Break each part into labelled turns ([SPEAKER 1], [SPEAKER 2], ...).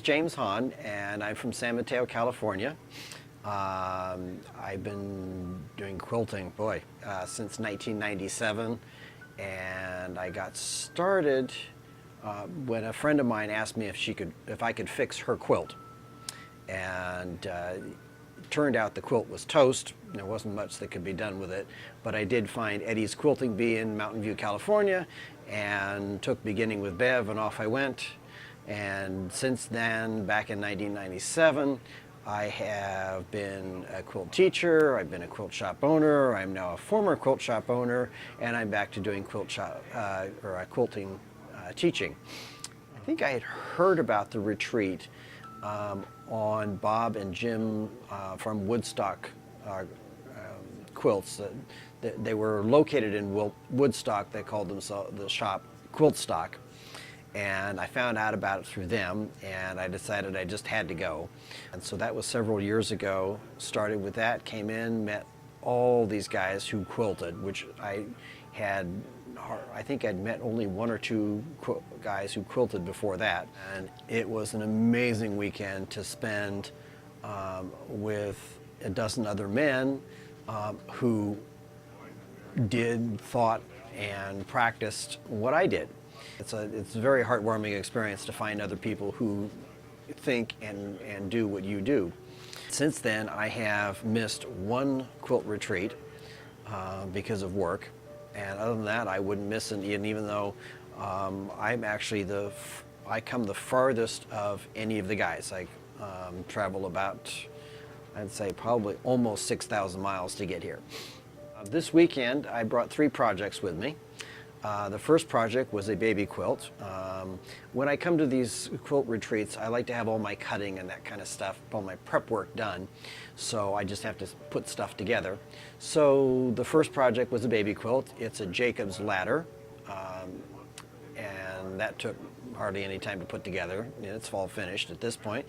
[SPEAKER 1] is James Hahn, and I'm from San Mateo, California. I've been doing quilting, since 1997, and I got started when a friend of mine asked me if I could fix her quilt. And it turned out the quilt was toast. There wasn't much that could be done with it, but I did find Eddie's Quilting Bee in Mountain View, California, and took beginning with Bev, and off I went. And since then, back in 1997, I have been a quilt teacher, I've been a quilt shop owner, I'm now a former quilt shop owner, and I'm back to doing quilting teaching. I think I had heard about the retreat on Bob and Jim from Woodstock Quilts. They were located in Woodstock. They called themselves the shop Quilt Stock. And I found out about it through them, and I decided I just had to go. And so that was several years ago. Started with that, came in, met all these guys who quilted, which I think I'd met only one or two guys who quilted before that. And it was an amazing weekend to spend with a dozen other men who thought, and practiced what I did. It's a very heartwarming experience to find other people who think and do what you do. Since then, I have missed one quilt retreat because of work, and other than that, I wouldn't miss it. And even though I'm actually I come the farthest of any of the guys. I travel about, I'd say, probably almost 6,000 miles to get here. This weekend, I brought 3 projects with me. The first project was a baby quilt. When I come to these quilt retreats, I like to have all my cutting and that kind of stuff, all my prep work done, so I just have to put stuff together. So the first project was a baby quilt. It's a Jacob's ladder, and that took hardly any time to put together. It's all finished at this point.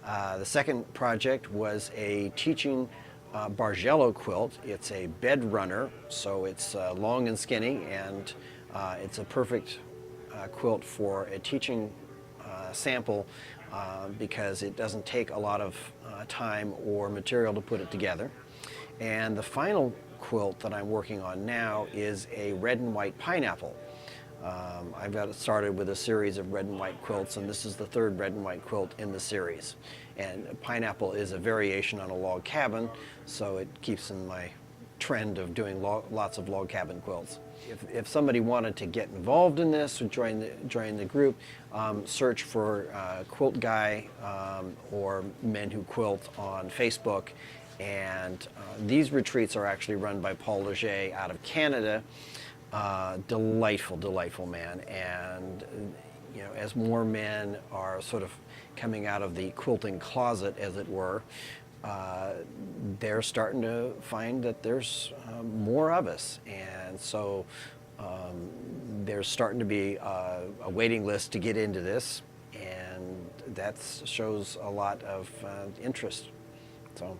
[SPEAKER 1] The second project was a teaching Bargello quilt. It's a bed runner, so it's long and skinny, and it's a perfect quilt for a teaching sample because it doesn't take a lot of time or material to put it together. And the final quilt that I'm working on now is a red and white pineapple. I've got it started with a series of red and white quilts, and this is the 3rd red and white quilt in the series. And pineapple is a variation on a log cabin, so it keeps in my trend of doing lots of log cabin quilts. If somebody wanted to get involved in this or join the group, search for Quilt Guy or Men Who Quilt on Facebook. And these retreats are actually run by Paul Leger out of Canada. Delightful man, and as more men are sort of coming out of the quilting closet, as it were, they're starting to find that there's more of us, and so there's starting to be a waiting list to get into this, and that shows a lot of interest. So.